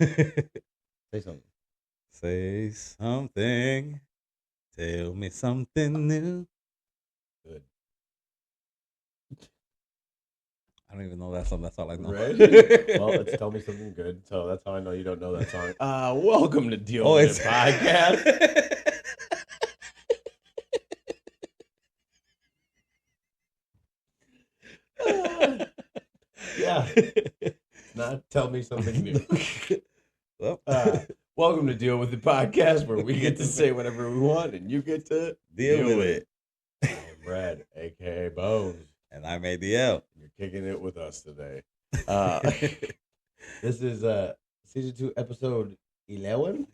Say something. Say something. Tell me something new. Good. I don't even know that song. That's all I know. Right? Well, it's Tell Me Something Good. So that's how I know you don't know that song. Welcome to Deal With It Podcast. Yeah. Not Tell Me Something New. Welcome to Deal With It Podcast, where we get to say whatever we want and you get to Deal with it. I'm Brad, a.k.a. Bones. And I'm ADL. You're kicking it with us today. This is season 2, episode 11.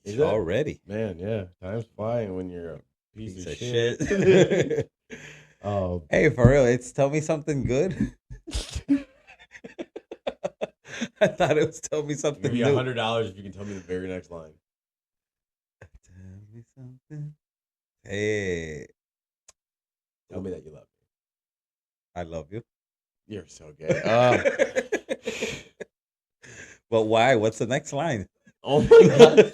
Is it already? Man, yeah. Time's flying when you're a piece of shit. Hey, for real, it's Tell Me Something Good. I thought it was Tell Me Something Give you New. $100 if you can tell me the very next line. Tell me something. Hey. Tell me that you love me. I love you. You're so gay. But why? What's the next line? Oh my god.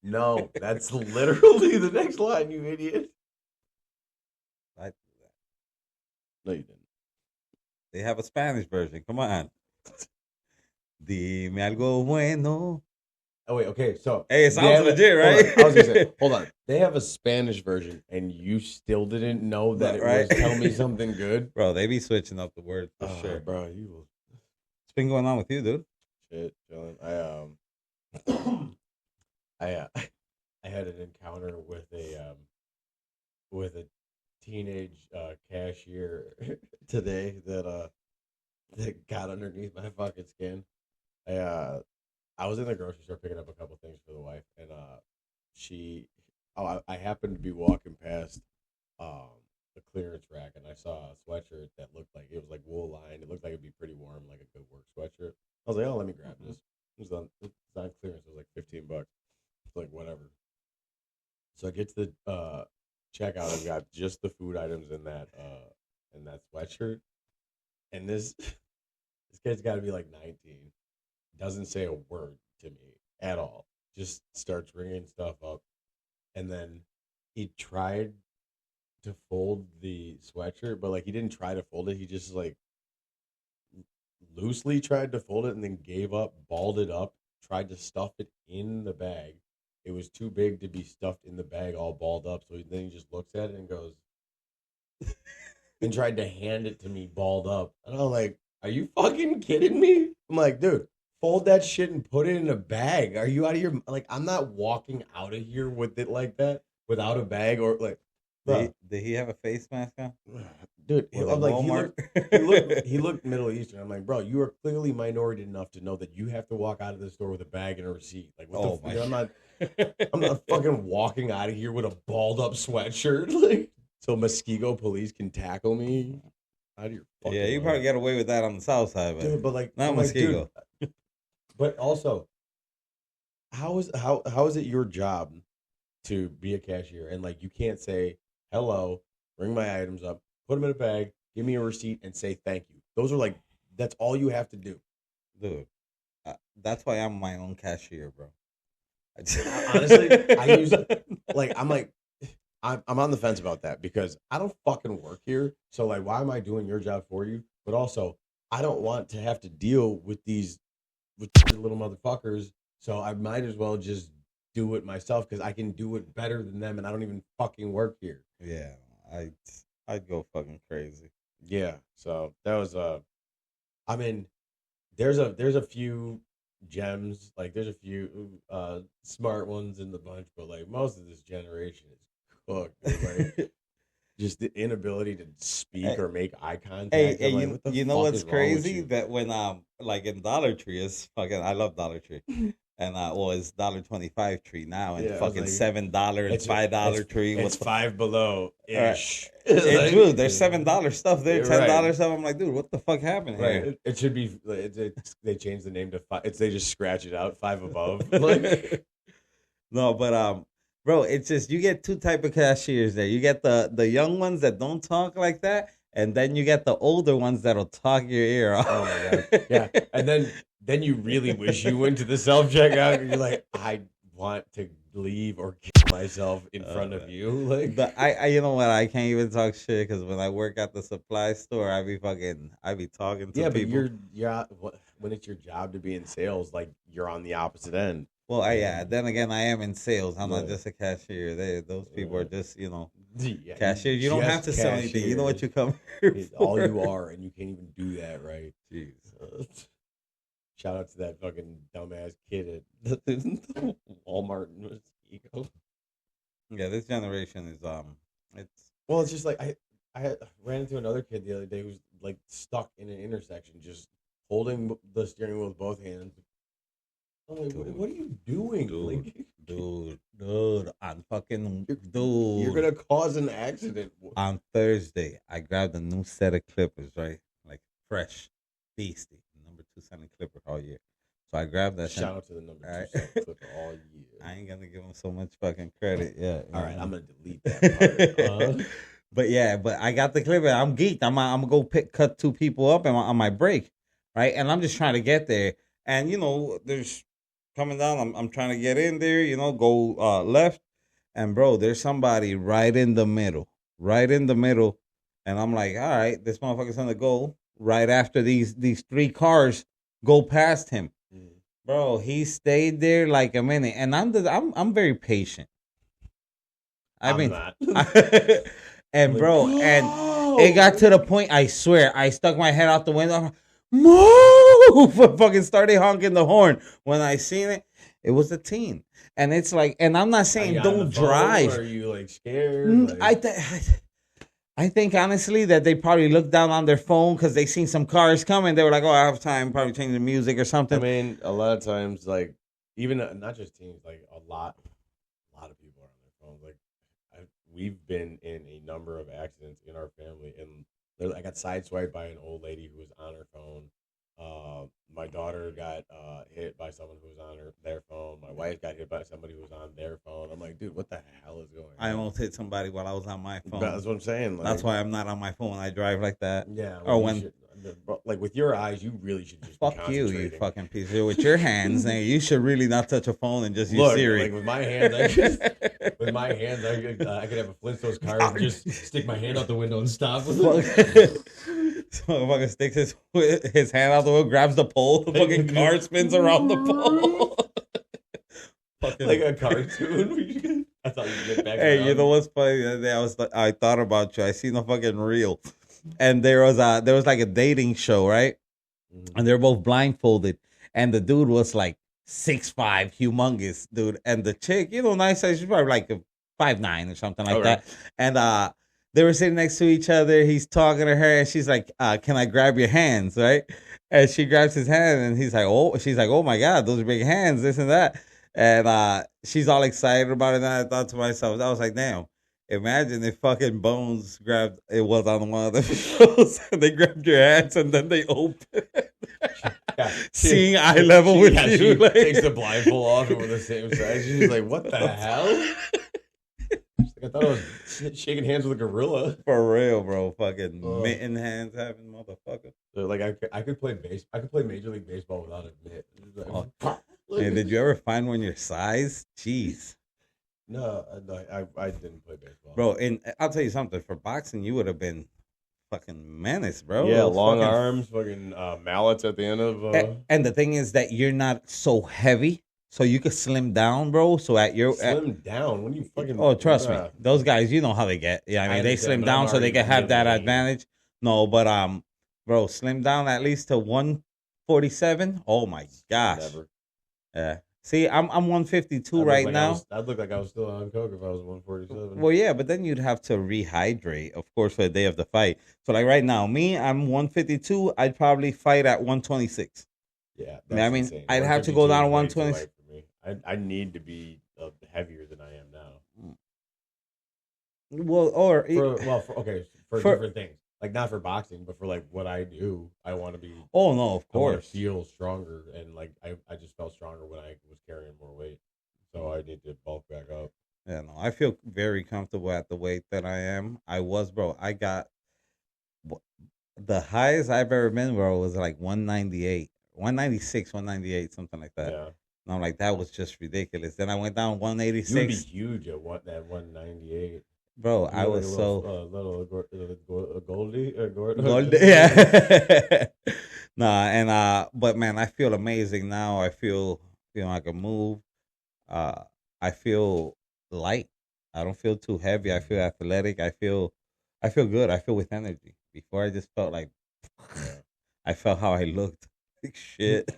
No, that's literally the next line, you idiot. I do that. No, you didn't. They have a Spanish version. Come on. Dime algo bueno. Oh, wait, okay, so. Hey, it sounds legit, right? I was going to say, hold on. They have a Spanish version, and you still didn't know that it was Tell Me Something Good? Bro, they be switching up the words for sure. Bro, you will. What's been going on with you, dude? Shit, chilling. I had an encounter with a teenage cashier today that got underneath my fucking skin. I was in the grocery store picking up a couple things for the wife, and I happened to be walking past the clearance rack, and I saw a sweatshirt that looked like it was like wool lined. It looked like it'd be pretty warm, like a good work sweatshirt. I was like, oh, let me grab this. It's on clearance. It was like $15. It's like whatever. So I get to the checkout. I've got just the food items in that sweatshirt, and this kid's got to be like 19. Doesn't say a word to me at all. Just starts ringing stuff up, and then he tried to fold the sweatshirt, but like he didn't try to fold it. He just like loosely tried to fold it and then gave up, balled it up, tried to stuff it in the bag. It was too big to be stuffed in the bag, all balled up. So then he just looks at it and goes, and tried to hand it to me balled up. And I'm like, are you fucking kidding me? I'm like, dude, fold that shit and put it in a bag. Are you out of your, like, I'm not walking out of here with it like that without a bag or like. Did he have a face mask on? Dude, Walmart? he looked Middle Eastern. I'm like, bro, you are clearly minority enough to know that you have to walk out of the store with a bag and a receipt. Like, what the fuck? I'm not fucking walking out of here with a balled up sweatshirt, like, so mosquito police can tackle me. Out of your fucking you probably get away with that on the south side, dude, but like not mosquito. Like, but also, how is it your job to be a cashier and like you can't say hello, bring my items up, put them in a bag, give me a receipt, and say thank you? Those are like, that's all you have to do. Dude, that's why I'm my own cashier, bro. Honestly, I'm on the fence about that because I don't fucking work here. So like, why am I doing your job for you? But also, I don't want to have to deal with these little motherfuckers. So I might as well just do it myself because I can do it better than them, and I don't even fucking work here. Yeah, I'd go fucking crazy. Yeah, so that was I mean, there's a few gems, like there's a few smart ones in the bunch, but like most of this generation is cooked. Like, just the inability to speak or make eye contact. Hey, like, you know what's crazy? That when like in Dollar Tree is fucking, I love Dollar Tree. And it's $1.25 tree now, and fucking like, $7 and $5 tree. It's Five Below ish. Right. Dude, there's $7 stuff there, $10 stuff. I'm like, dude, what the fuck happened here? It should be. They changed the name to five. They just scratch it out, Five Above. Like, no, but bro, it's just you get two type of cashiers there. You get the young ones that don't talk like that, and then you get the older ones that'll talk your ear off. Oh my god, yeah. And then then you really wish you went to the self checkout. You're like, I want to leave or kill myself in front of you. Like, you know what? I can't even talk shit because when I work at the supply store, I be talking to people. But when it's your job to be in sales, like you're on the opposite end. Well, then again, I am in sales. I'm not just a cashier. Those people are just, cashiers. You don't have to sell anything. You know what you come here for. All you are, and you can't even do that right. Jeez. Shout out to that fucking dumbass kid at Walmart in Mosquito. Yeah, this generation is it's just like I ran into another kid the other day who's like stuck in an intersection, just holding the steering wheel with both hands. I'm like, what are you doing, dude? On fucking dude, you're gonna cause an accident. On Thursday, I grabbed a new set of clippers, right? Like fresh, beastie, number 2 set of clipper all year. So I grabbed that. Shout out to the number 2 set of clipper all year. I ain't gonna give him so much fucking credit. Yeah. All right, I'm gonna delete that part. But I got the clipper. I'm geeked. I'm gonna go cut 2 people up on my break, right? And I'm just trying to get there. And there's coming down. I'm trying to get in there. Go left. And bro, there's somebody right in the middle. And I'm like, all right, this motherfucker's gonna go right after these 3 cars go past him. Bro, he stayed there like a minute, and I'm very patient. I'm not. And bro, and it got to the point. I swear, I stuck my head out the window. I'm like, move! Fucking started honking the horn. When I seen it, it was a teen, and it's like, and I'm not saying don't drive. Are you like scared? I think honestly that they probably looked down on their phone because they seen some cars coming. They were like, "Oh, I have time." Probably changing the music or something. I mean, a lot of times, like even not just teens, like a lot of people are on their phones. Like we've been in a number of accidents in our family, and I got sideswiped by an old lady who was on her phone. My daughter got hit by someone who was on their phone. My wife got hit by somebody who was on their phone. I'm like, dude, what the hell is going on? I almost hit somebody while I was on my phone. That's what I'm saying. That's why I'm not on my phone. I drive like that. Yeah. Or when, like with your eyes, you really should just fuck you fucking piece of with your hands. And you should really not touch a phone and just use Siri. Like with my hands, I could have a Flintstones car and just stick my hand out the window and stop. So motherfucker sticks his hand out the window, grabs the pole, the fucking car spins around the pole. Like a cartoon. I thought you'd get back. Hey, you know what's funny? The other day I thought about you. I seen a fucking reel, and there was like a dating show, right? And they're both blindfolded, and the dude was like 6'5", humongous dude, and the chick, nice size, she's probably like 5'9" or something like that, and they were sitting next to each other. He's talking to her, and she's like, "Can I grab your hands?" Right? And she grabs his hand, and he's like, "Oh," she's like, "Oh my god, those are big hands, this and that." And she's all excited about it. And I thought to myself, I was like, "Damn, imagine if fucking Bones grabbed it was on one of the shows, and they grabbed your hands, and then they open." Seeing eye level with you. She takes the blindfold off, and we're the same size. She's like, "What the hell?" I thought I was shaking hands with a gorilla. For real, bro. Fucking mitten hands having motherfucker. So like I could play I could play Major League Baseball without a mitt. Hey, did you ever find one your size? Jeez. No, I didn't play baseball. Bro, and I'll tell you something. For boxing, you would have been fucking menace, bro. Yeah, long arms, fucking mallets at the end of. And the thing is that you're not so heavy. So you could slim down, bro. So slim down when you fucking. Oh, trust me, those guys, you know how they get. Yeah, I mean they slim down so they can have that advantage. No, but bro, slim down at least to 147. Oh my gosh. Never. Yeah. See, I'm 152 right now. I'd look like I was still on coke if I was 147. Well, yeah, but then you'd have to rehydrate, of course, for the day of the fight. So like right now, I'm 152. I'd probably fight at 126. Yeah, I mean, insane. I'd have to go down to 120. I need to be heavier than I am now. Well, for different things, like not for boxing, but for like what I do, I want to be. Oh no, of course, I want to feel stronger, and like I just felt stronger when I was carrying more weight, so I need to bulk back up. Yeah, no, I feel very comfortable at the weight that I am. I got the highest I've ever been, bro, was like 198. 196, 198, something like that. Yeah. And I'm like, that was just ridiculous. Then I went down You'd be 186. huge at that 198. Bro, You'd be I like was a so Goldie, gold. Yeah. Nah, and but man, I feel amazing now. I feel I can move. Uh, I feel light. I don't feel too heavy. I feel athletic. I feel good. I feel with energy. Before I just felt like Yeah. I felt how I looked like shit.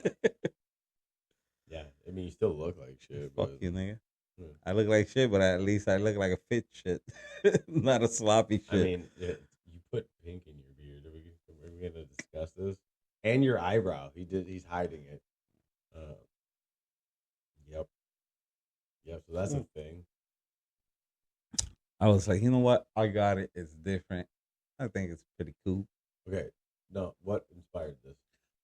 Yeah, I mean, you still look like shit, Fuck but you, nigga. yeah. I look like shit, but at least I look like a fit shit, not a sloppy I shit. mean, you put pink in your beard. Are we gonna discuss this? And your eyebrow. He's hiding it. Uh, yep. Yep. So that's a thing. I was like, you know what? I got it. It's different. I think it's pretty cool. Okay. No, what inspired this?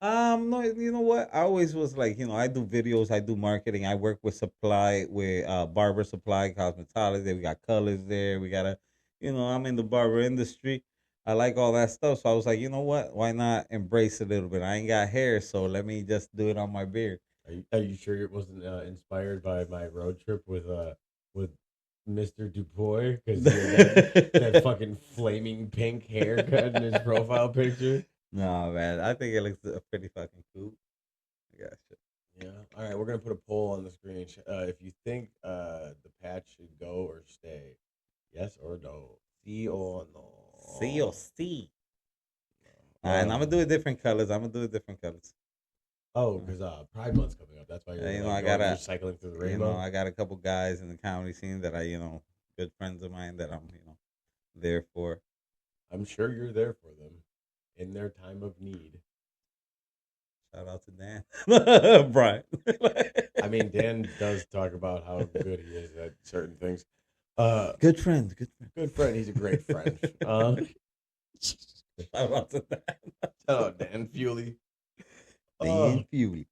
No, you know what? I always was like, I do videos, I do marketing, I work with barber supply, cosmetology. We got colors there. We got I'm in the barber industry. I like all that stuff. So I was like, you know what? Why not embrace it a little bit? I ain't got hair, so let me just do it on my beard. Are you sure it wasn't inspired by my road trip with Mr. Dupoy? Because he had that fucking flaming pink haircut in his profile picture. No, man. I think it looks pretty fucking cool. I got you. Yeah. All right, we're gonna put a poll on the screen. If you think the patch should go or stay, yes or no, C or no. C or C. And I'm gonna do it different colors. Oh, because Pride Month's coming up. That's why you're cycling through the rainbow. I got a couple guys in the comedy scene that good friends of mine that I'm, there for. I'm sure you're there for them in their time of need. Shout out to Dan. Brian. I mean, Dan does talk about how good he is at certain things. Good friend. Good friend. He's a great friend. Shout out to Dan. Shout out Dan Fuely. Fuely.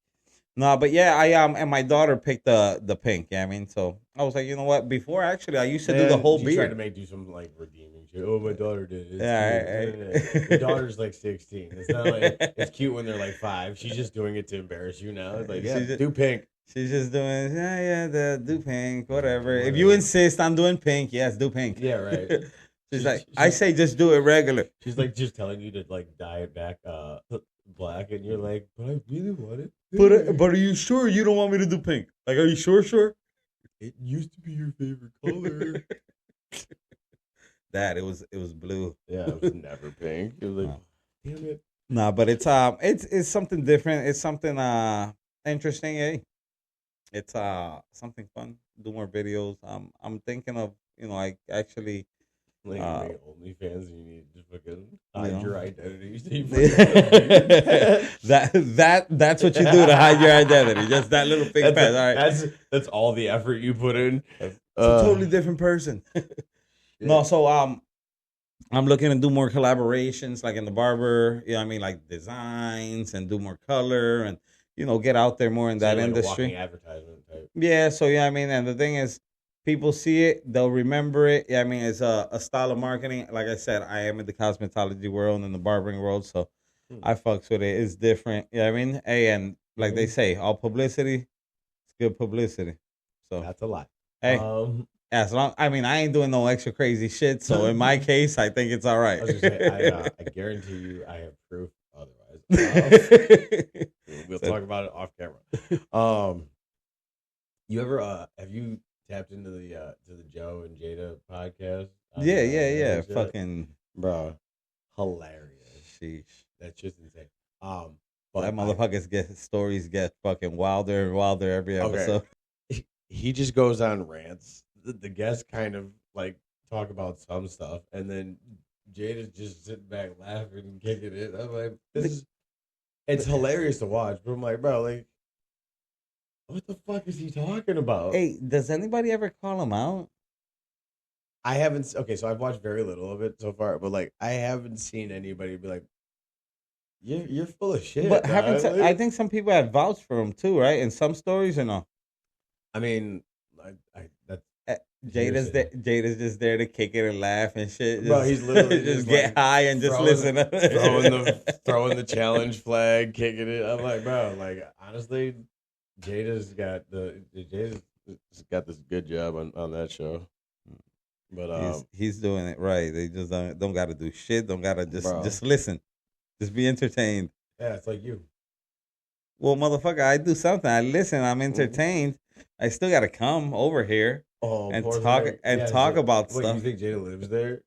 No, but yeah, and my daughter picked the pink. Yeah, I mean, so I was like, you know what? Before actually, I used to do the whole beard. Tried to do some like redeeming shit. Oh, my daughter did. It's Your daughter's like 16. It's not like it's cute when they're like 5. She's just doing it to embarrass you now. It's like, do pink. She's just doing do pink, whatever. If you insist on doing pink, yes, do pink. Yeah, right. She's like, I say just do it regular. She's like just telling you to like dye it back black, and you're like, but I really want it. But are you sure you don't want me to do pink? Like, are you sure? It used to be your favorite color. Dad, it was blue. Yeah, it was never pink. It was like, damn it. Nah, but it's something different. It's something interesting, eh? It's something fun. Do more videos. I'm thinking of I actually. Like OnlyFans, you need to fucking hide your identity. That's what you do to hide your identity. Just that little pink pass. All right, that's all the effort you put in. It's a totally different person. No, so I'm looking to do more collaborations, like in the barber. Like designs and do more color and get out there more in that industry. Walking advertisement type. Yeah. So and the thing is. People see it, they'll remember it. Yeah, I mean, it's a style of marketing. Like I said, I am in the cosmetology world and the barbering world, so I fucks with it. It's different. Yeah, I mean, hey, and like they say, all publicity is good publicity. So that's a lot. Hey, as long I ain't doing no extra crazy shit. So in my case, I think it's all right. I was gonna say, I guarantee you, I have proof otherwise. We'll talk about it off camera. You ever have you tapped into the Joe and Jada podcast? Yeah. Fucking bro, hilarious. Sheesh, that's just insane. But that motherfuckers stories get fucking wilder and wilder every episode. Okay. He just goes on rants. The guests kind of like talk about some stuff, and then Jada's just sitting back laughing and kicking it. I'm like, it's hilarious to watch, but I'm like, bro, like. What the fuck is he talking about? Hey, does anybody ever call him out? I haven't. Okay, so I've watched very little of it so far, but like I haven't seen anybody be like, "You're full of shit." But I think some people have vouched for him too, right? In some stories, or no? I mean, Jada's just there to kick it and laugh and shit. Bro, he's literally just just get like high and just listen. throwing the challenge flag, kicking it. I'm like, bro, like honestly, Jada's got this good job on that show. But he's doing it right. They just don't got to do shit. Don't got to bro, just listen. Just be entertained. yeah, it's like you. Well, motherfucker, I do something. I listen. I'm Mhm. entertained. I still got to come over here Oh, and poor talk thing. and Yeah, talk so, about wait, you stuff. think Jada lives there?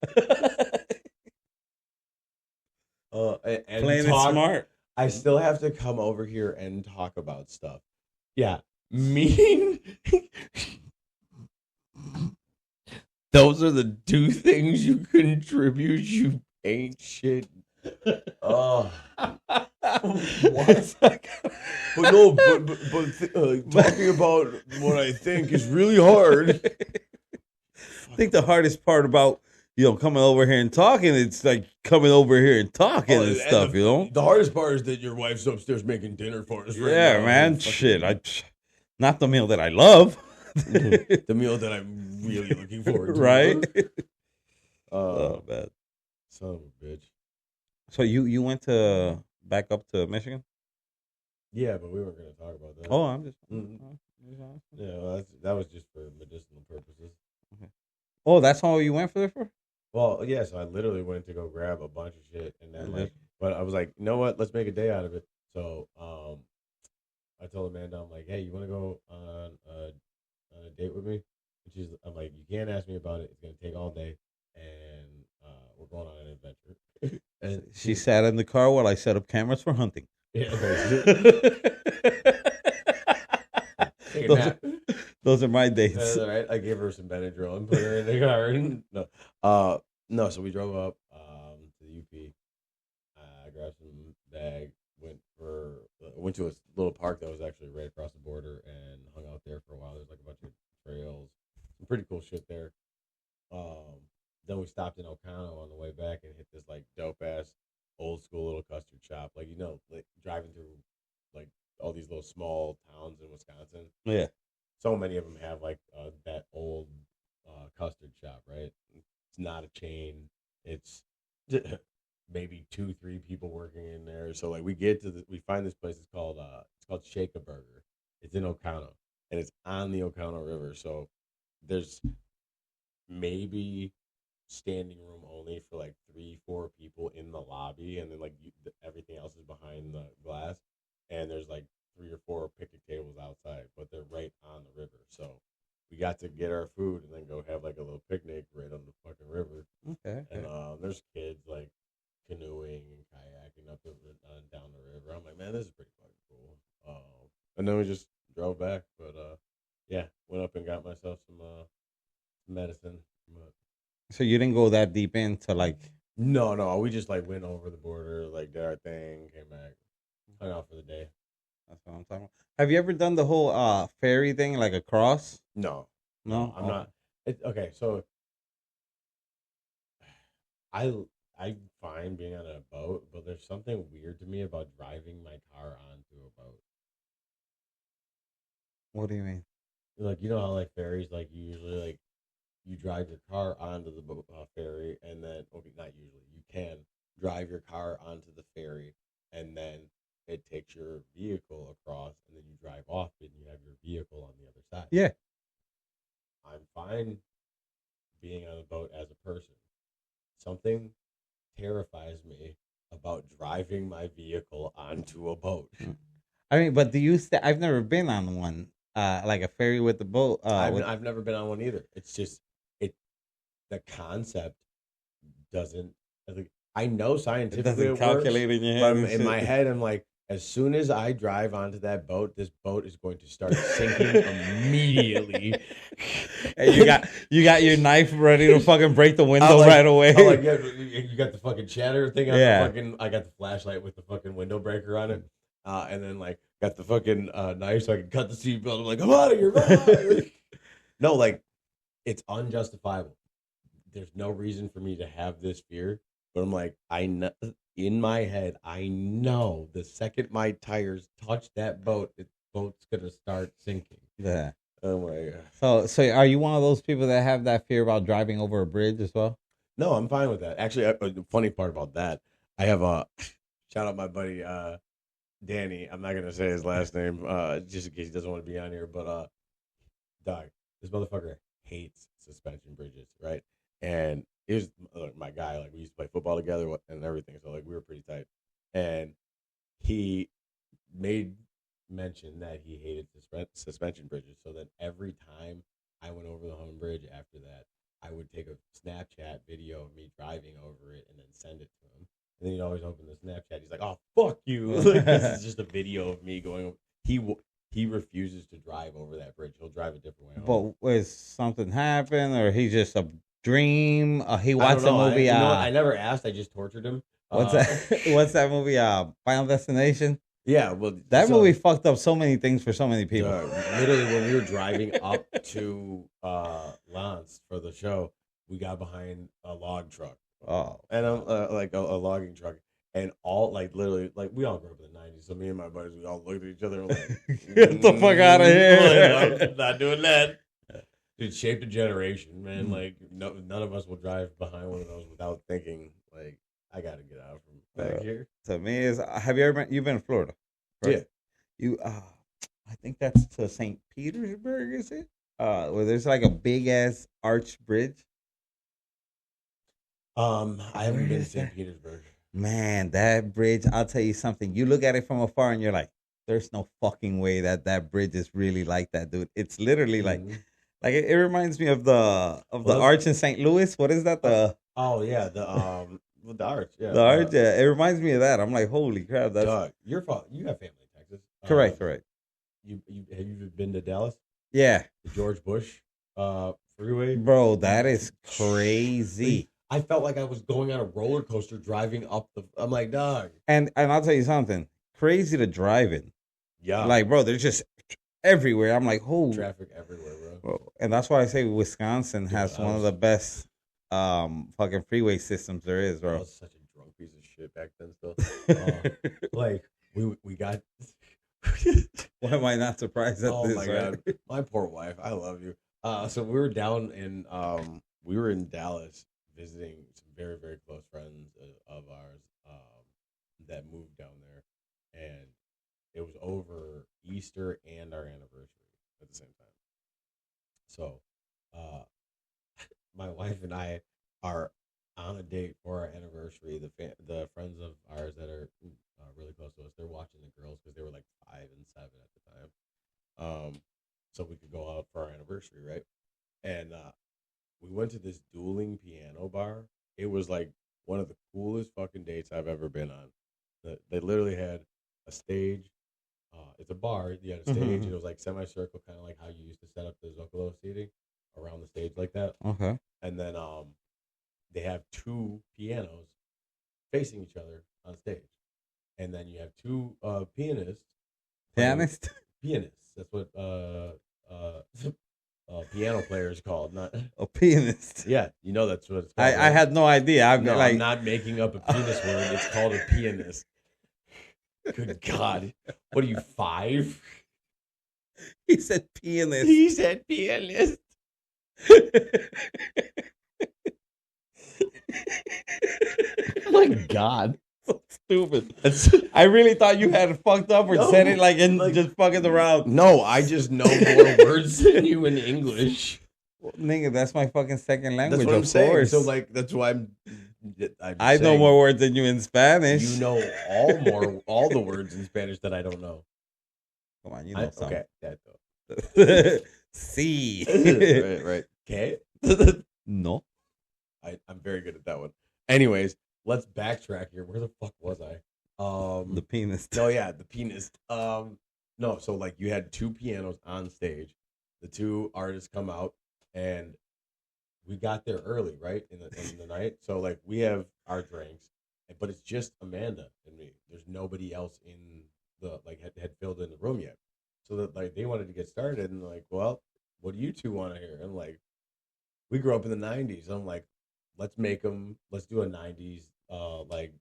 And Playing it talk. smart. I still have to come over here and talk about stuff. Yeah, mean. Those are the two things you contribute. You ain't shit. Oh, what? But no, talking about what I think is really hard. I think the hardest part about coming over here and talking, it's like coming over here and talking and stuff. The hardest part is that your wife's upstairs making dinner for us right now. Yeah, man. Shit, not the meal that I love. The meal that I'm really looking forward to. Right? Oh, man. Son of a bitch. So you went back up to Michigan? Yeah, but we weren't going to talk about that. Oh, I'm just. Yeah, well, that was just for medicinal purposes. Okay. Oh, that's all you went for? Well, yeah. So I literally went to go grab a bunch of shit, and then but I was like, you know what? Let's make a day out of it. So I told Amanda, I'm like, hey, you want to go on a date with me? And I'm like, you can't ask me about it. It's gonna take all day, and we're going on an adventure. And she sat in the car while I set up cameras for hunting. Yeah, those are my dates. That's all right. I gave her some Benadryl and put her in the car. No. So we drove up to the UP. I grabbed some bag. Went to a little park that was actually right across the border and hung out there for a while. There's like a bunch of trails, some pretty cool shit there. Then we stopped in Ocano on the way back and hit this like dope ass old school little custard shop. Like like driving through like all these little small towns in Wisconsin. Yeah. So many of them have like that old custard shop, right? It's not a chain. It's maybe 2-3 people working in there. So like we find this place. It's called Shake a Burger. It's in Ocano and it's on the Ocano River. So there's maybe standing room only for like 3-4 people in the lobby, and then like everything else is behind the glass, and there's like 3 or 4 picnic tables outside, but they're right on the river. So we got to get our food and then go have like a little picnic right on the fucking river. Okay. And there's kids like canoeing and kayaking up down the river. I'm like, man, this is pretty fucking cool. And then we just drove back, but yeah, went up and got myself some medicine. But so you didn't go that deep into like. No, we just like went over the border, like did our thing, came back, hung out for the day. That's what I'm talking about. Have you ever done the whole ferry thing, like across? No, I'm not. Okay, so I'm fine being on a boat, but there's something weird to me about driving my car onto a boat. What do you mean? Like, you know how like ferries, like you usually like you drive your car onto the ferry, and then not usually, you can drive your car onto the ferry, and then it takes your vehicle across, and then you drive off, and you have your vehicle on the other side. Yeah, I'm fine being on a boat as a person. Something terrifies me about driving my vehicle onto a boat. I mean, but I've never been on one, like a ferry with the boat. I've never been on one either. It's just the concept doesn't. I know scientifically it calculate in your head, but in my head, I'm like, as soon as I drive onto that boat, this boat is going to start sinking immediately. And you got your knife ready to fucking break the window right away. I'm like, yeah, you got the fucking shatter thing on Yeah. the fucking. I got the flashlight with the fucking window breaker on it, and then like got the fucking knife so I can cut the seatbelt. I'm like, I'm out of here. No, like it's unjustifiable. There's no reason for me to have this fear, but I'm like, I know in my head, I know the second my tires touch that boat, the boat's gonna start sinking. Yeah. Oh my god. So are you one of those people that have that fear about driving over a bridge as well? No, I'm fine with that. Actually, the funny part about that, I have a shout out my buddy Danny. I'm not gonna say his last name, just in case he doesn't want to be on here. But dog, this motherfucker hates suspension bridges, right? And he was my guy. Like we used to play football together and everything, so like we were pretty tight. And he made mention that he hated suspension bridges. So then every time I went over the Hummin Bridge after that, I would take a Snapchat video of me driving over it and then send it to him. And then he'd always open the Snapchat. He's like, "Oh, fuck you!" Like this is just a video of me going. He refuses to drive over that bridge. He'll drive a different way home. But was something happen, or he just a dream? He I don't watched the know. movie. You know what? I never asked. I just tortured him. What's that? What's that movie? Final Destination. Yeah, well, That movie fucked up so many things for so many people. Literally, when we were driving up to Lance for the show, we got behind a log truck. Oh, and like a logging truck, and all like literally like we all grew up in the '90s. So me and my buddies, we all looked at each other and like, get the fuck out of here! I'm not doing that. It shaped a generation, man. Like none of us will drive behind one of those without thinking like I got to get out from back here. To me, is have you ever been? You've been in Florida, right? Yeah. You, I think that's to St. Petersburg, is it? Where there's like a big ass arch bridge. I haven't been to St. Petersburg. Man, that bridge, I'll tell you something. You look at it from afar and you're like, there's no fucking way that bridge is really like that, dude. It's literally like it reminds me of the arch in St. Louis. What is that? Oh yeah, the arch. Yeah, the arch. Yeah, it reminds me of that. I'm like, holy crap, that's Doug, you have family in Texas. Correct. You have you been to Dallas? Yeah. The George Bush freeway? Bro, that is crazy. I felt like I was going on a roller coaster driving up I'm like, dog. And I'll tell you something. Crazy to drive in. Yeah. Like, bro, there's just everywhere. I'm like, oh, traffic everywhere, bro. And that's why I say Wisconsin has one of the best fucking freeway systems there is, bro. I was such a drunk piece of shit back then still. Like we got why am I not surprised at this? Oh my god. My poor wife. I love you. So we were down in we were in Dallas visiting some very, very close friends of ours that moved down there, and it was over Easter and our anniversary at the same time. So, my wife and I are on a date for our anniversary. The friends of ours that are really close to us, they're watching the girls because they were like 5 and 7 at the time. So we could go out for our anniversary, right? And we went to this dueling piano bar. It was like one of the coolest fucking dates I've ever been on. They literally had a stage. It's a bar. You had a stage, and it was like semicircle, kind of like how you used to set up the Zocalo seating around the stage like that. Okay. And then they have 2 pianos facing each other on stage, and then you have 2 pianists. Pianist. Pianists. That's what piano player is called, not a pianist. Yeah, you know that's what it's called. I had no idea. I'm not making up a penis word. It's called a pianist. Good God, what are you 5? He said pianist. He said pianist. Oh my God. So stupid. I really thought you had fucked up or said it like just fucking around. No, I just know more words than you in English. Well, nigga, that's my fucking second language. That's what I'm saying. So like, that's why I know more words than you in Spanish. You know all the words in Spanish that I don't know. Come on, you know something. Okay, that though. Sí. right. Okay. No. I'm very good at that one. Anyways, let's backtrack here. Where the fuck was I? The penis. No, yeah, the penis. No, so like you had 2 pianos on stage. The 2 artists come out, and we got there early, right in the night. So like we have our drinks, but it's just Amanda and me. There's nobody else in the had filled in the room yet. So that like they wanted to get started, and like, well, what do you 2 want to hear? And like, we grew up in the '90s. I'm like, let's do a '90s like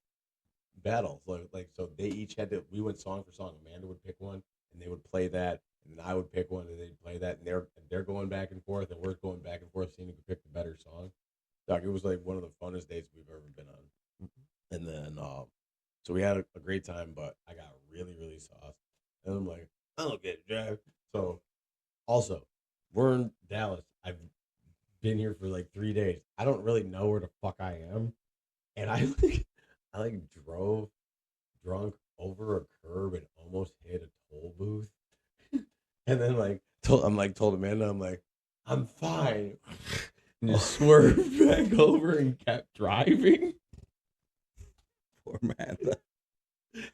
battle. Like so they each had to. We went song for song. Amanda would pick one, and they would play that, and I would pick one, and they'd play that, and they're going back and forth, and we're going back and forth, seeing who could pick the better song. Like it was like one of the funnest dates we've ever been on. And then, so we had a great time, but I got really, really sauced, and I'm like, I don't get it, Jack. So, also, we're in Dallas. I've been here for like 3 days. I don't really know where the fuck I am, and I like drove drunk over a curb and almost hit a toll booth. And then told Amanda, I'm like, I'm fine. And just swerved back over and kept driving. Poor Amanda.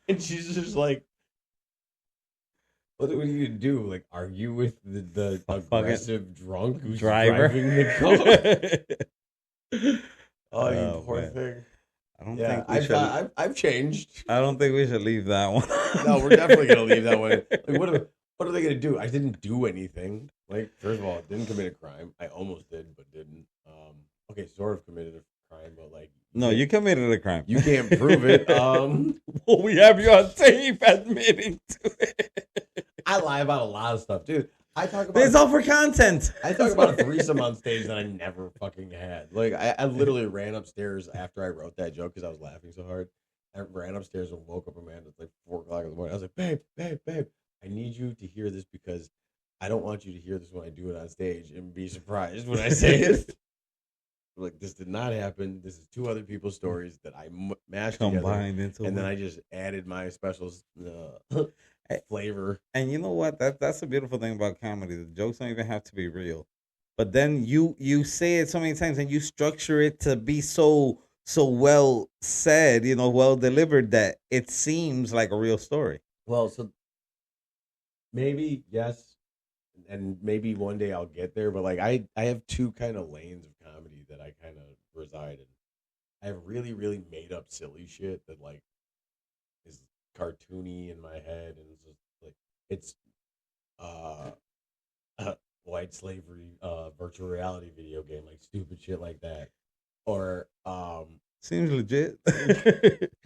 And she's just like, what do we need to do? Like, argue with the aggressive drunk who's driving the car? Oh, you poor thing. I don't think we should. I've changed. I don't think we should leave that one. No, we're definitely gonna leave that one. Like, what are they gonna do? I didn't do anything. Like, first of all, I didn't commit a crime. I almost did, but didn't. Okay, sort of committed a crime, but like, no, you committed a crime. You can't prove it. Well, we have you on tape admitting to it. I lie about a lot of stuff, dude. I talk about it's all for content. I talk about a threesome on stage that I never fucking had. Like I literally ran upstairs after I wrote that joke because I was laughing so hard. I ran upstairs and woke up Amanda. It's like 4 o'clock in the morning. I was like, babe, I need you to hear this because I don't want you to hear this when I do it on stage and be surprised when I say it. Like, this did not happen. This is two other people's stories that I mashed combined together, into and then one. I just added my special flavor. And you know what? That's the beautiful thing about comedy. The jokes don't even have to be real, but then you say it so many times and you structure it to be so well said, well delivered that it seems like a real story. Well, so maybe yes, and maybe one day I'll get there. But like I have two kind of lanes of comedy that I kind of reside in. I have really, really made up silly shit that like is cartoony in my head, and it's just like it's white slavery virtual reality video game, like stupid shit like that. Or seems legit.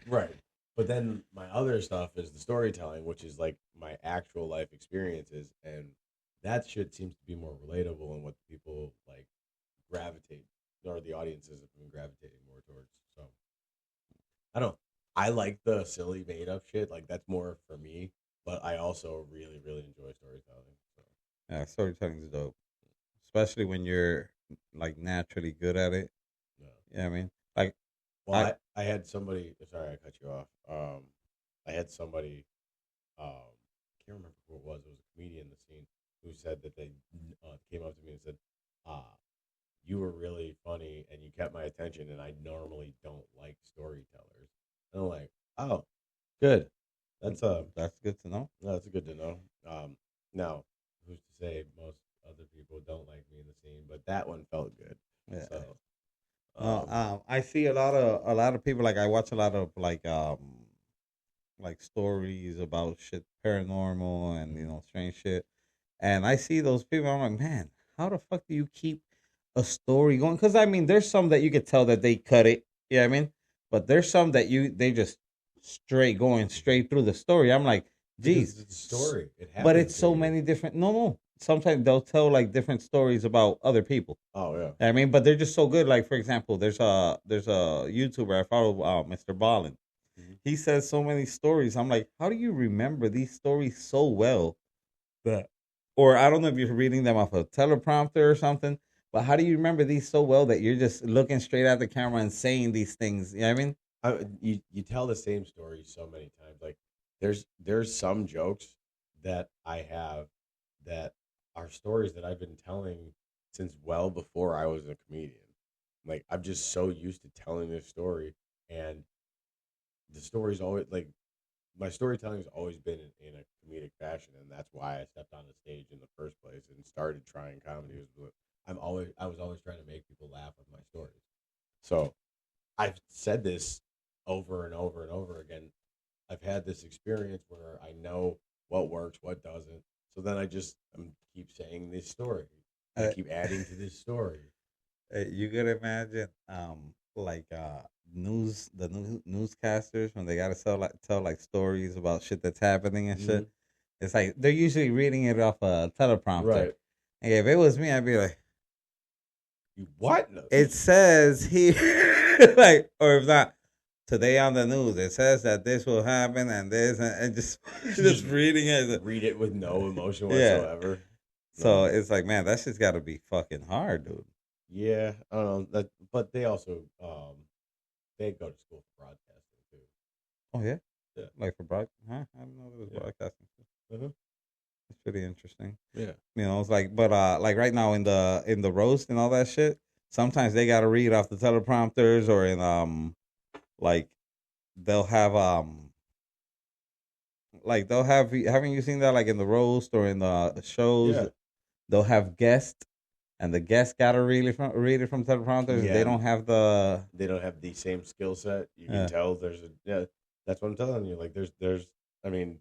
right. But then my other stuff is the storytelling, which is like my actual life experiences, and that shit seems to be more relatable and what people like gravitate, or the audiences have been gravitating more towards. So I don't. I like the silly made up shit, like that's more for me. But I also really, really enjoy storytelling. So Yeah, storytelling is dope, especially when you're like naturally good at it. yeah. Yeah, I mean, like, Well, I had somebody. Sorry, I cut you off. I had somebody. Can't remember who it was. It was a comedian in the scene who said that they came up to me and said, "You were really funny and you kept my attention, and I normally don't like storytellers." And I'm like, "Oh, good. That's good to know. no, that's good to know." Now, who's to say most other people don't like me in the scene, but that one felt good. Yeah. So. I see a lot of people, like I watch a lot of like stories about shit paranormal and strange shit, and I see those people. I'm like, man, how the fuck do you keep a story going? Because I mean, there's some that you could tell that they cut it. Yeah, I mean, but there's some that they just going straight through the story. I'm like, geez, it's a story. But it's so many different. No. Sometimes they'll tell like different stories about other people. Oh yeah. I mean, but they're just so good. Like for example, there's a YouTuber I follow, Mr. Ballin. Mm-hmm. He says so many stories. I'm like, how do you remember these stories so well? That, or I don't know if you're reading them off a teleprompter or something. But how do you remember these so well that you're just looking straight at the camera and saying these things? You know what I mean? You tell the same story so many times. Like there's some jokes that I have that are stories that I've been telling since well before I was a comedian. Like I'm just so used to telling this story, and the story's always like my storytelling has always been in a comedic fashion, and that's why I stepped on the stage in the first place and started trying comedy. I was always trying to make people laugh with my stories. So I've said this over and over and over again. I've had this experience where I know what works, what doesn't. So then I keep saying this story. I keep adding to this story. You could imagine, newscasters when they gotta tell like stories about shit that's happening and shit. It's like they're usually reading it off a teleprompter. Right. And if it was me, I'd be like, What? No. it says here, like, or if not, today on the news, it says that this will happen and this, and just reading it. Read it with no emotion Yeah. whatsoever. So it's like, man, that shit's got to be fucking hard, dude. Yeah, I don't know that, but they also they go to school for broadcasting too. Oh yeah, Yeah. like for huh? I don't know if it was Yeah. broadcasting. Uh-huh. It's pretty interesting. Yeah. You know, it's like, but like right now in the roast and all that shit, sometimes they got to read off the teleprompters, or in like they'll have like they'll have, haven't you seen that, like in the roast or in the shows? Yeah. They'll have guests, and the guests gotta read it from teleprompters. Yeah. They don't have the same skill set. You Yeah. can tell that's what I'm telling you. Like there's I mean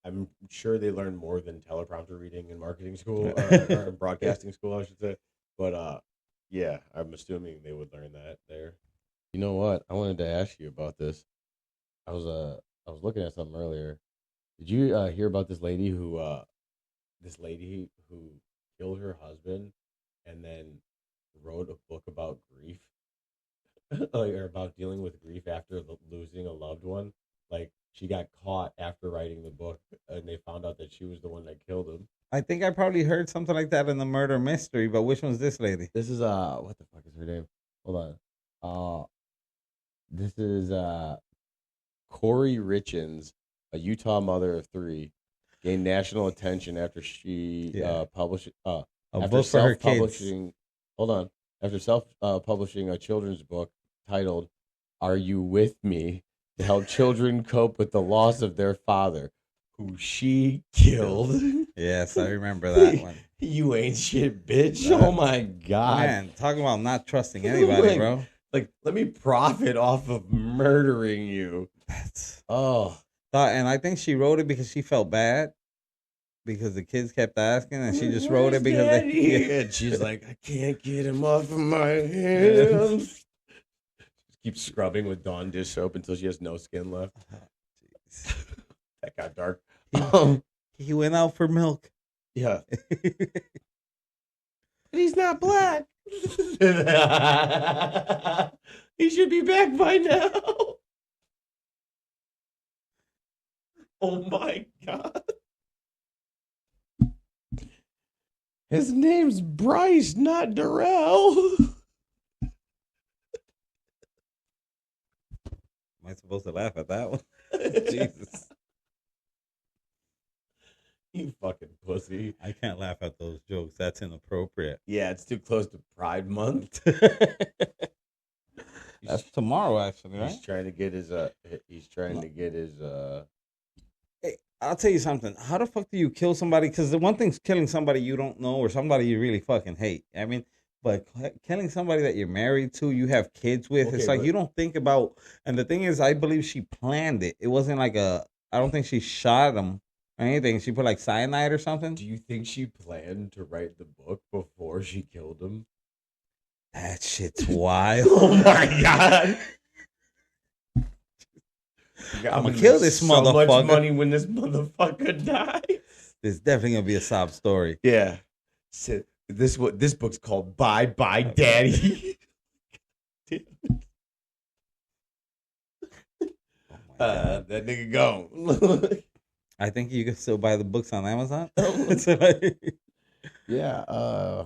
I'm sure they learn more than teleprompter reading in marketing school or in broadcasting school, I should say. But yeah, I'm assuming they would learn that there. You know what? I wanted to ask you about this. I was looking at something earlier. Did you hear about this lady who killed her husband and then wrote a book about grief, like, or about dealing with grief after losing a loved one? Like, she got caught after writing the book, and they found out that she was the one that killed him. I think I probably heard something like that in the murder mystery, but which one's this lady? This is what the fuck is her name? Hold on. This is Corey Richins, a Utah mother of 3, gained national attention after she published A after book for her kids. self-publishing. Hold on. After self-publishing a children's book titled "Are You With Me?" to help children cope with the loss of their father, who she killed. Yes, I remember that one. You ain't shit, bitch. Oh my god. Man, talking about not trusting anybody, Like, bro. Like, let me profit off of murdering you. That's Oh. and I think she wrote it because she felt bad because the kids kept asking, and she just wrote it because and she's like, I can't get him off of my hands. Keeps scrubbing with Dawn dish soap until she has no skin left. That got dark. He went out for milk. Yeah. He's not black. He should be back by now. Oh my god. His name's Bryce, not Darrell. Am I supposed to laugh at that one? Jesus. You fucking pussy. I can't laugh at those jokes. That's inappropriate. Yeah, it's too close to Pride Month. That's tomorrow, actually, right? He's trying to get his Hey, I'll tell you something. How the fuck do you kill somebody? Because the one thing's killing somebody you don't know or somebody you really fucking hate. I mean, but killing somebody that you're married to, you have kids with, Okay, it's like but- you don't think about. And the thing is, I believe she planned it. It wasn't like I don't think she shot him or anything. She put like cyanide or something. Do you think she planned to write the book before she killed him? That shit's wild. Oh my god. I'm gonna kill this so motherfucker. much money when this motherfucker dies. There's definitely gonna be a sob story. Yeah. So this book's called Bye Bye Daddy. That nigga gone. I think you can still buy the books on Amazon. Yeah.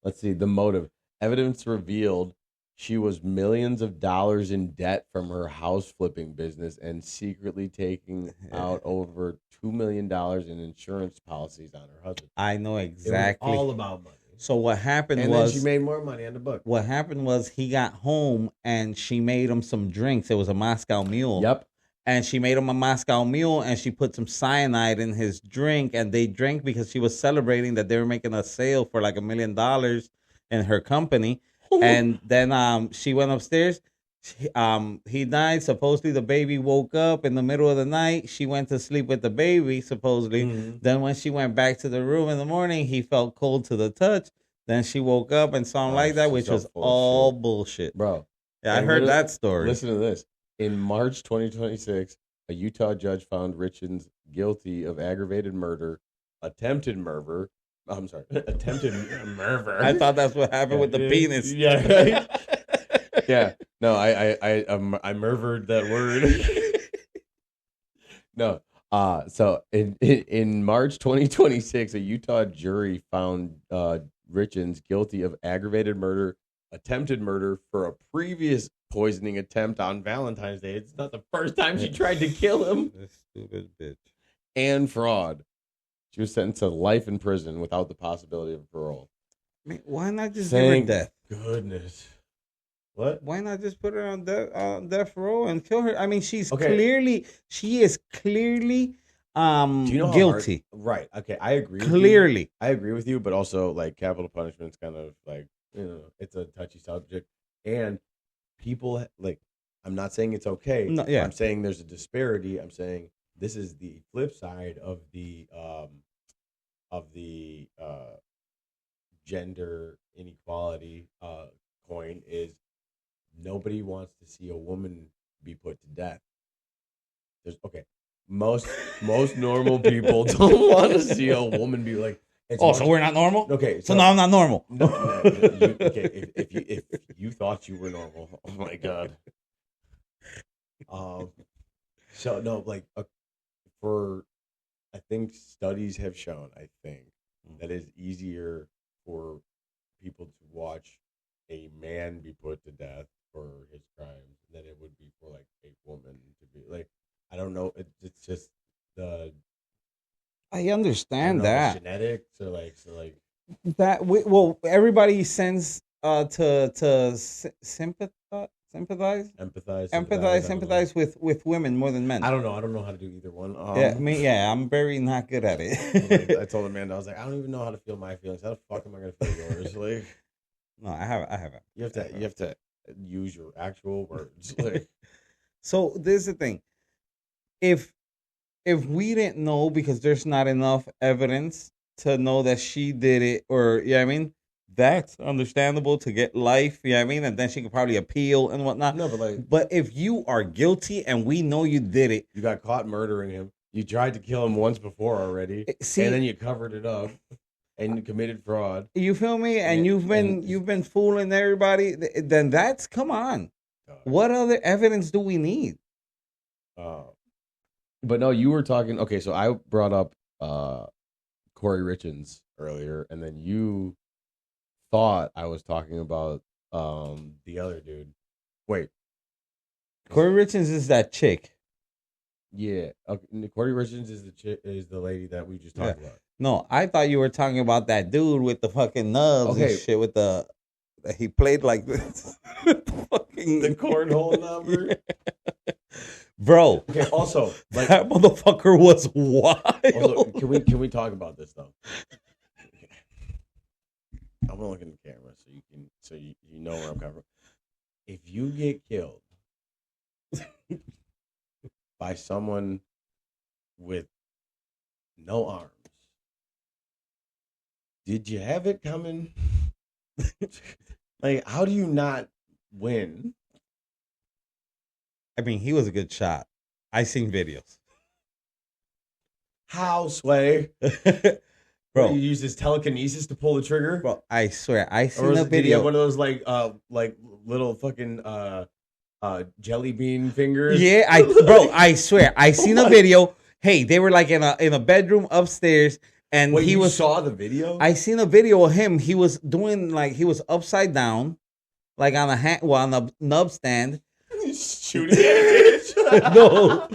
Let's see. The motive. Evidence revealed she was millions of dollars in debt from her house flipping business and secretly taking out over $2 million in insurance policies on her husband. I know exactly. It was all about money. So what happened And was then she made more money on the book. what happened was he got home and she made him some drinks. It was a Moscow Mule. Yep. And she made him a Moscow Mule and she put some cyanide in his drink, and they drank because she was celebrating that they were making a sale for like $1 million in her company. And then she went upstairs. He died. Supposedly the baby woke up in the middle of the night. She went to sleep with the baby, supposedly. Mhm. Then when she went back to the room in the morning, he felt cold to the touch. Then she woke up and saw him like that, which so was full of all shit. bullshit. Bro. Yeah, I And heard literally- that story. Listen to this. In March 2026, a Utah judge found Richens guilty of aggravated murder, attempted murder. I'm sorry, attempted murder. I thought that's what happened with the penis. Yeah, right. Yeah. No, I murdered that word. No. So in March 2026, a Utah jury found Richens guilty of aggravated murder, attempted murder for a previous poisoning attempt on Valentine's Day. It's not the first time she tried to kill him. This stupid bitch. And fraud. She was sentenced to life in prison without the possibility of parole. I mean, why not just give her death? Goodness. What? Why not just put her on death row and kill her? I mean, she is clearly guilty. Right. Okay. I agree. Clearly. I agree with you, but also like capital punishment's kind of like, it's a touchy subject. And people like, I'm not saying it's okay. No, yeah. I'm saying there's a disparity. I'm saying this is the flip side of the gender inequality coin is nobody wants to see a woman be put to death. Most normal people don't want to see a woman be like. So we're not normal. Okay, so now I'm not normal. If you thought you were normal, oh my god. So no, like I think studies have shown, that it's easier for people to watch a man be put to death for his crimes than it would be for like a woman to be like. I don't know. It's just the. I understand that genetics or like that. Everybody sends to sympathize with women more than men. I don't know. I don't know how to do either one. I'm very not good at it. I told Amanda, I was like, I don't even know how to feel my feelings. How the fuck am I gonna feel yours? Like, no, I haven't. You have to use your actual words. Like, so this is the thing. If we didn't know because there's not enough evidence to know that she did it, or that's understandable to get life, and then she could probably appeal and whatnot. No, but if you are guilty and we know you did it, you got caught murdering him. You tried to kill him once before already, and then you covered it up and you committed fraud. You feel me? And you've been fooling everybody. Then come on. God. What other evidence do we need? But no, you were talking. Okay, so I brought up Corey Richens earlier, and then you thought I was talking about the other dude. Wait, Corey Richens is that chick. Yeah, okay. Corey Richens is the lady that we just talked about. No, I thought you were talking about that dude with the fucking nubs and shit with he played like this. The cornhole number. Bro. Okay, also, like, that motherfucker was wild. Also, can we talk about this though? I'm gonna look in the camera so you know where I'm coming from. If you get killed by someone with no arms, did you have it coming? Like, how do you not win? I mean, he was a good shot. I seen videos. How, Sway? Bro, you use his telekinesis to pull the trigger? Bro, I swear, I seen a video. One of those like little fucking jelly bean fingers. Yeah, I swear, I seen a video. Hey, they were like in a bedroom upstairs, and Wait, you saw the video? I seen a video of him. He was doing he was upside down, like on on a nub stand. He's shooting at it. No.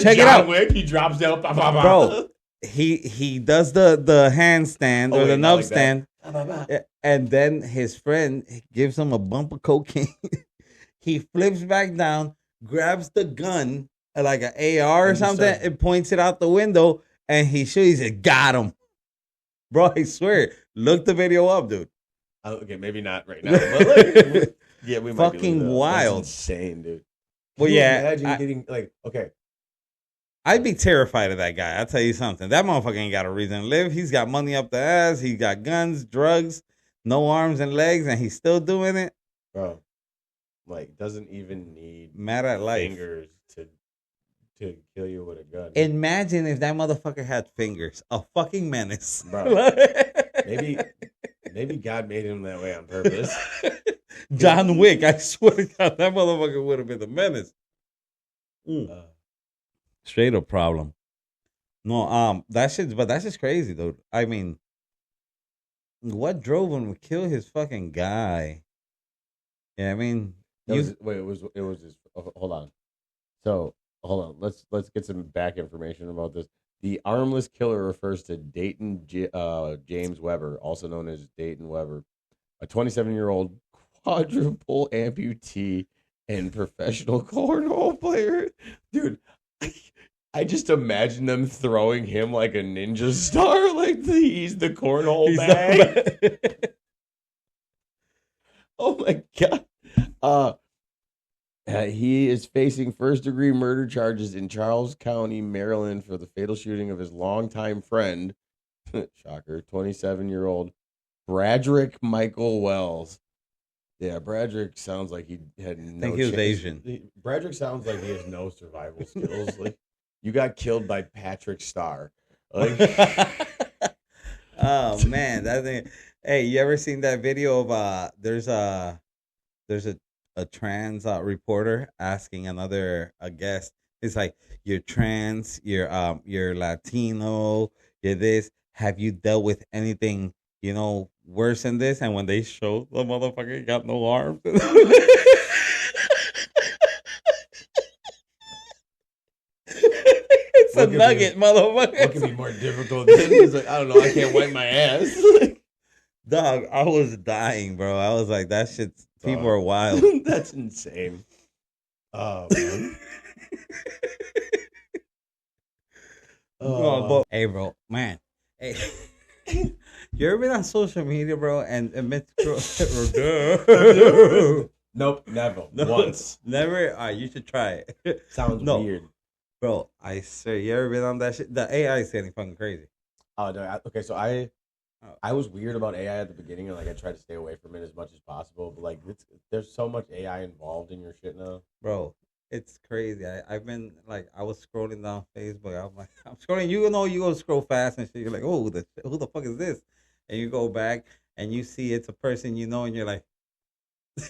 Check it out. Wick, he drops down. Bro, he does the handstand or the nub like stand. And then his friend gives him a bump of cocaine. He flips back down, grabs the gun, like an AR or something, and points it out the window. And he said, got him. Bro, I swear. Look the video up, dude. Okay, maybe not right now. But yeah, we might fucking wild. That's insane, dude. Well, yeah. Imagine getting okay. I'd be terrified of that guy. I'll tell you something. That motherfucker ain't got a reason to live. He's got money up the ass. He got guns, drugs, no arms and legs, and he's still doing it. Bro, doesn't even need mad at life fingers to to kill you with a gun. Imagine if that motherfucker had fingers. A fucking menace. Bro, maybe God made him that way on purpose. John Wick, I swear to God, that motherfucker would have been a menace. Straight up problem. No, that's just crazy, though. I mean, what drove him to kill his fucking guy? Yeah, I mean, it was his. Hold on. So hold on. Let's get some back information about this. The armless killer refers to Dayton James Weber, also known as Dayton Weber, a 27-year-old quadruple amputee and professional cornhole player. Dude, I just imagine them throwing him like a ninja star, like he's the cornhole bag. Oh my God. He is facing first-degree murder charges in Charles County, Maryland, for the fatal shooting of his longtime friend, shocker, 27-year-old Bradrick Michael Wells. Yeah, Bradrick sounds like he had no. I think he was Asian. Bradrick sounds like he has no survival skills. Like you got killed by Patrick Starr. Like, oh man, that thing. Hey, you ever seen that video of there's a trans reporter asking another guest. It's like, you're trans, you're Latino, you're this. Have you dealt with anything, worse than this? And when they show the motherfucker, he got no arms. It's a nugget, motherfucker. What could be more difficult than this? Like, I don't know, I can't wipe my ass. Dog, I was dying, bro. I was like, that shit's. People are wild. That's insane. Oh, man. Hey, bro, man. Hey, you ever been on social media, bro? And met Nope, never. Once. Never? All right, you should try it. Sounds weird. Bro, I swear, you ever been on that shit? The AI is getting fucking crazy. Oh, no. Okay, so I was weird about AI at the beginning, and like I tried to stay away from it as much as possible. But like, there's so much AI involved in your shit now, bro. It's crazy. I've been like, I was scrolling down Facebook. I'm scrolling. You go scroll fast and shit. You're like, oh, who the fuck is this? And you go back and you see it's a person and you're like,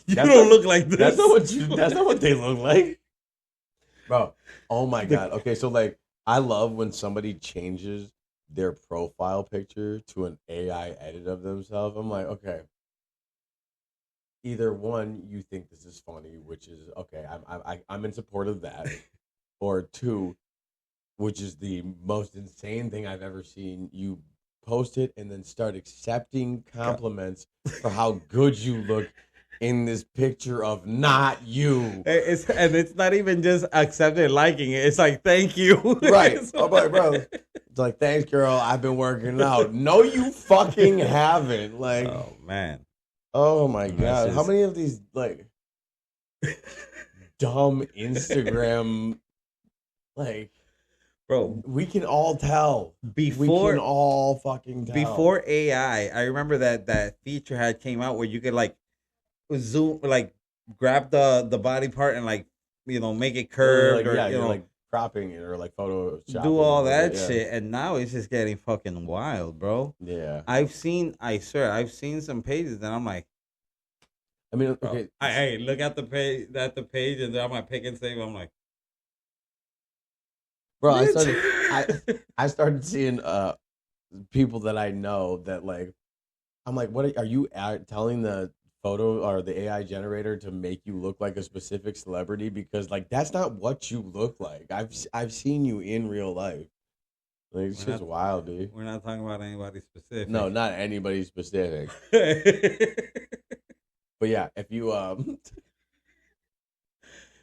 don't look like this. That's not what they look like, bro. Oh my God. Okay, so like, I love when somebody changes their profile picture to an AI edit of themselves. I'm like, okay. Either one, you think this is funny, which is okay. I'm in support of that, or two, which is the most insane thing I've ever seen. You post it and then start accepting compliments for how good you look in this picture of not you. It's not even just accepting and liking it. It's like, thank you. Right. I'm like, bro. It's like, thanks, girl. I've been working out. No, you fucking haven't. Like, oh man. Oh my God. How many of these like dumb Instagram, like, bro, we can all tell. We can all fucking tell. Before AI, I remember that feature had came out where you could like zoom, like grab the body part and like, make it curved, like, or like cropping it or like Photoshop. Do all that shit, and now it's just getting fucking wild, bro. Yeah. I've seen some pages that I'm like, I mean, okay. Hey, look at the page, and then I'm like, pick and save. I'm like, bro, I started seeing people that I know that like, I'm like, what are you telling the photo or the AI generator to make you look like a specific celebrity? Because like, that's not what you look like. I've seen you in real life. Like, it's just wild, dude. We're not talking about anybody specific. No, not anybody specific. But yeah, if you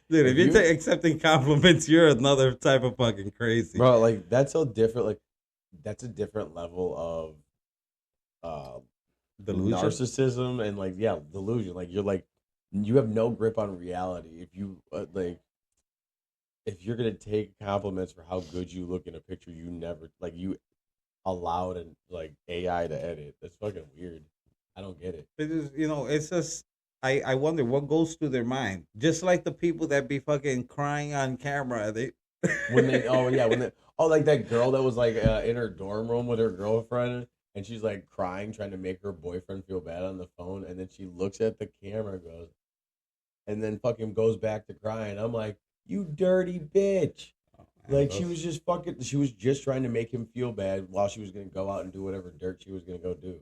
dude, if you're accepting compliments, you're another type of fucking crazy, bro. Like, that's so different. Like, that's a different level of delusion, narcissism, and like, yeah, delusion. Like, you're like, you have no grip on reality. If you if you're gonna take compliments for how good you look in a picture, you never like you allowed an like AI to edit. That's fucking weird. I don't get it. It is, it's just. I wonder what goes through their mind. Just like the people that be fucking crying on camera. when they like that girl that was like in her dorm room with her girlfriend, and she's like crying trying to make her boyfriend feel bad on the phone, and then she looks at the camera and goes, and then fucking goes back to crying. I'm like, you dirty bitch. Oh, man, Like she was just trying to make him feel bad while she was gonna go out and do whatever dirt she was gonna go do.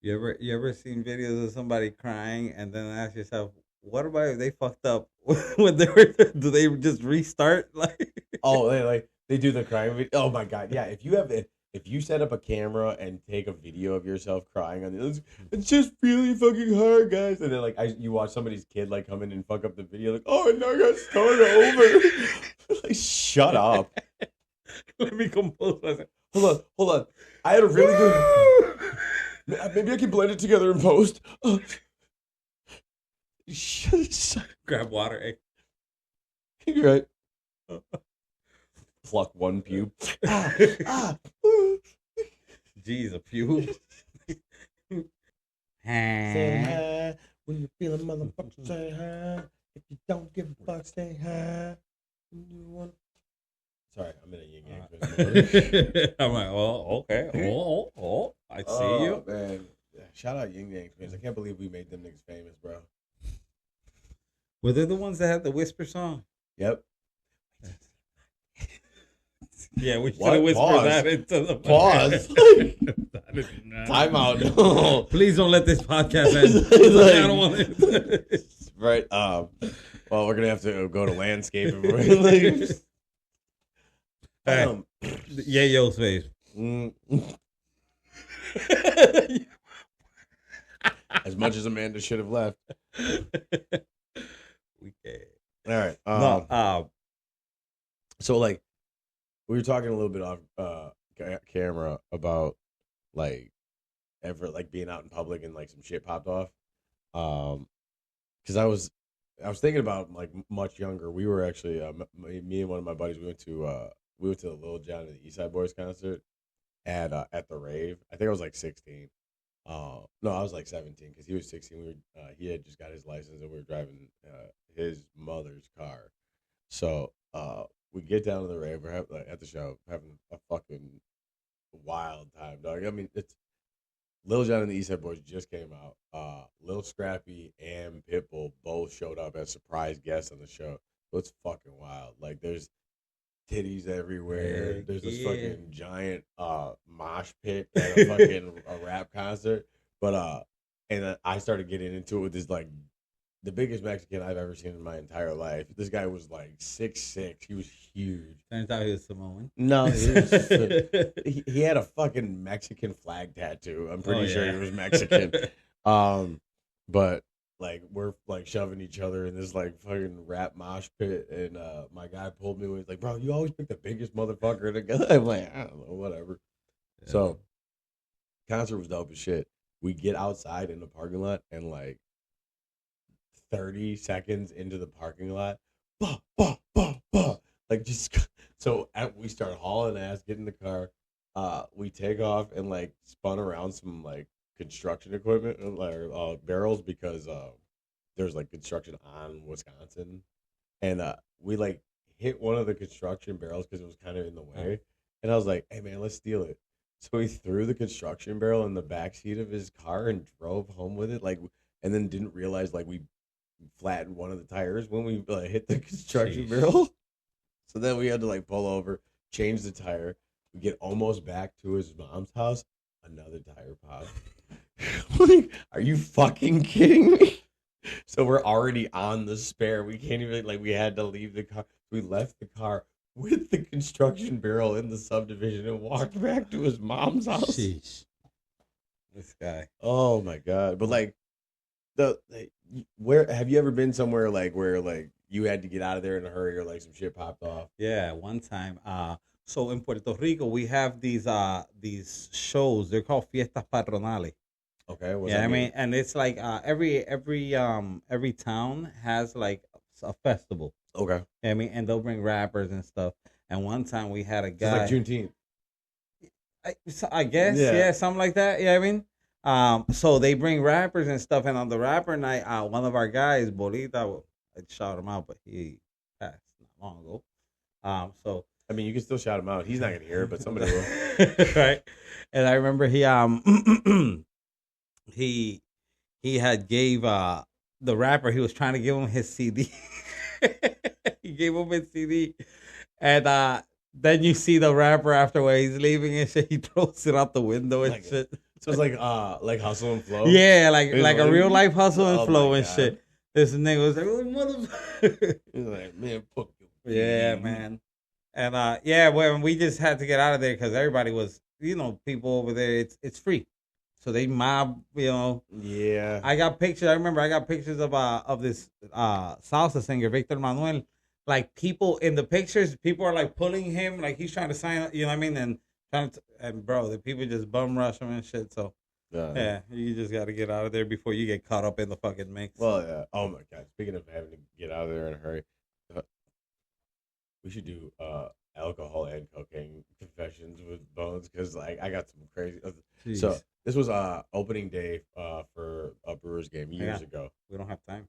You ever seen videos of somebody crying and then ask yourself, what about if they fucked up when they were? Do they just restart? Like, Oh, they do the crying video. Oh my god, yeah. If you set up a camera and take a video of yourself crying on it's just really fucking hard, guys. And then you watch somebody's kid like come in and fuck up the video, like, oh, now I got to start over. Like, shut up. let me compose myself. Hold on. I had a really good. Maybe I can blend it together in post. Grab water. Eh? You're right. Pluck one pube. Jeez, a pube. Say hi when you feel a motherfucker. Say hi. If you don't give a fuck, say hi. Sorry, I'm in a yin yang. I'm like, oh, okay. Oh, I see you. Man. Shout out Yin Yang Twins. I can't believe we made them niggas famous, bro. Were they the ones that had the whisper song? Yep. Yeah, we should have whispered that into the pause. Time out. Please don't let this podcast end. I don't want it. Right. Well, we're gonna have to go to landscaping. Yayo's face. As much as Amanda should have left. We can. All right. So like, we were talking a little bit off camera about like being out in public and like some shit popped off. Because I was thinking about like much younger. We were actually me and one of my buddies. We went to the Lil Jon and the East Side Boys concert at the rave. I think I was like 16. No, I was like 17 because he was 16. He had just got his license and we were driving his mother's car. So we get down to the rave. We're at the show having a fucking wild time, dog. I mean, it's Lil Jon and the East Side Boys just came out. Lil Scrappy and Pitbull both showed up as surprise guests on the show. So it's fucking wild. Like there's titties everywhere. There's this fucking giant mosh pit at a fucking a rap concert. But and I started getting into it with this like the biggest Mexican I've ever seen in my entire life. This guy was like 6'6". He was huge. Turns out he was Samoan. No, he had a fucking Mexican flag tattoo. I'm pretty sure he was Mexican. But like we're like shoving each other in this like fucking rap mosh pit, and my guy pulled me away. He's like, "Bro, you always pick the biggest motherfucker together." I'm like, I don't know, whatever. Yeah. So, concert was dope as shit. We get outside in the parking lot, and like 30 seconds into the parking lot, bah, bah, bah, bah. Like just so we start hauling ass, get in the car. We take off and like spun around some like construction equipment and like barrels because there's like construction on Wisconsin, and we like hit one of the construction barrels because it was kind of in the way, and I was like, "Hey man, let's steal it." So he threw the construction barrel in the back seat of his car and drove home with it, like, and then didn't realize like we flattened one of the tires when we hit the construction barrel. So then we had to like pull over, change the tire. We get almost back to his mom's house, another tire pop. Like, are you fucking kidding me? So we're already on the spare. We can't even we had to leave the car. We left the car with the construction barrel in the subdivision and walked back to his mom's house. Sheesh. This guy. Oh my god! But like, where have you ever been somewhere like where like you had to get out of there in a hurry or like some shit popped off? Yeah, one time. So in Puerto Rico we have these shows. They're called fiestas patronales. Okay. Yeah, I mean, and it's like every town has like a festival. Okay. I mean, and they'll bring rappers and stuff. And one time we had a guy. It's like Juneteenth. I guess, yeah, something like that. Yeah, I mean, so they bring rappers and stuff, and on the rapper night, one of our guys, Bolita, I shout him out, but he passed not long ago. So I mean, you can still shout him out. He's not gonna hear it, but somebody will. right. And I remember he he had gave the rapper, he was trying to give him his CD. He gave him his CD, and then you see the rapper after where he's leaving and shit. He throws it out the window and Like, shit. So it's like Hustle and Flow. Yeah, like a real life hustle and Oh flow my and God. shit. This nigga was like, oh, motherfucker. He's like, man, fuck you. Yeah, man. And yeah, when we just had to get out of there because everybody was, people over there. It's free, so they mob. Yeah. I got pictures. I remember I got pictures of this salsa singer Victor Manuel. Like people in the pictures, people are like pulling him, like he's trying to sign. You know what I mean? And bro, the people just bum rush him and shit. So yeah, you just got to get out of there before you get caught up in the fucking mix. Well, yeah. Oh my God. Speaking of having to get out of there in a hurry, we should do alcohol and cocaine confessions with Bones because like I got some crazy. Jeez. So this was opening day for a Brewers game years ago. We don't have time.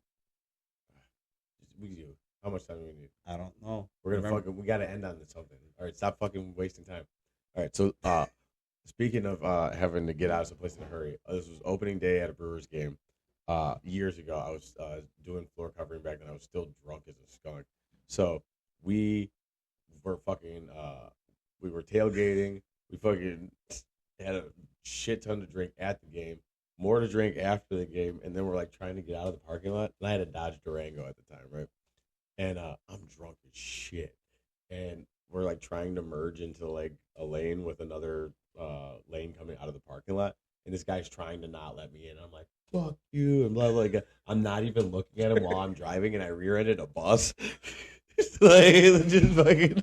We do. How much time do we need? I don't know. We're gonna we gotta end on something. All right, stop fucking wasting time. All right, so speaking of having to get out of some place in a hurry, this was opening day at a Brewers game years ago. I was doing floor covering back then. I was still drunk as a skunk. So we were fucking we were tailgating. We fucking had a shit ton to drink at the game, more to drink after the game, and then we're like trying to get out of the parking lot. And I had a Dodge Durango at the time, right? And I'm drunk as shit. And we're like trying to merge into like a lane with another lane coming out of the parking lot. And this guy's trying to not let me in. I'm like, fuck you. And blah, blah, blah. I'm not even looking at him while I'm driving. And I rear-ended a bus. It's like, just fucking.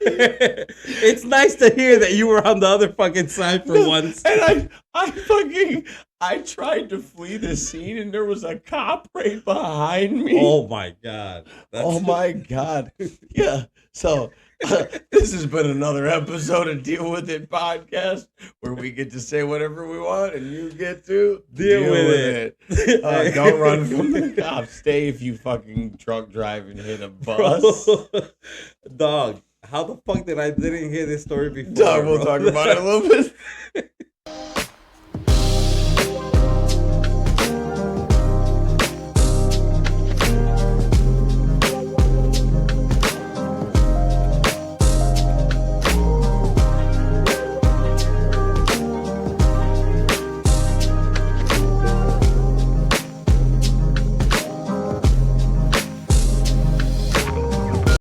It's nice to hear that you were on the other fucking side for once. And I tried to flee the scene and there was a cop right behind me. Oh my God. Oh my God. Yeah. So this has been another episode of Deal With It podcast where we get to say whatever we want and you get to deal with it. Don't run from the cops. Stay if you fucking drunk drive and hit a bus. Dog. How the fuck did I didn't hear this story before? Dog, we'll talk about it a little bit.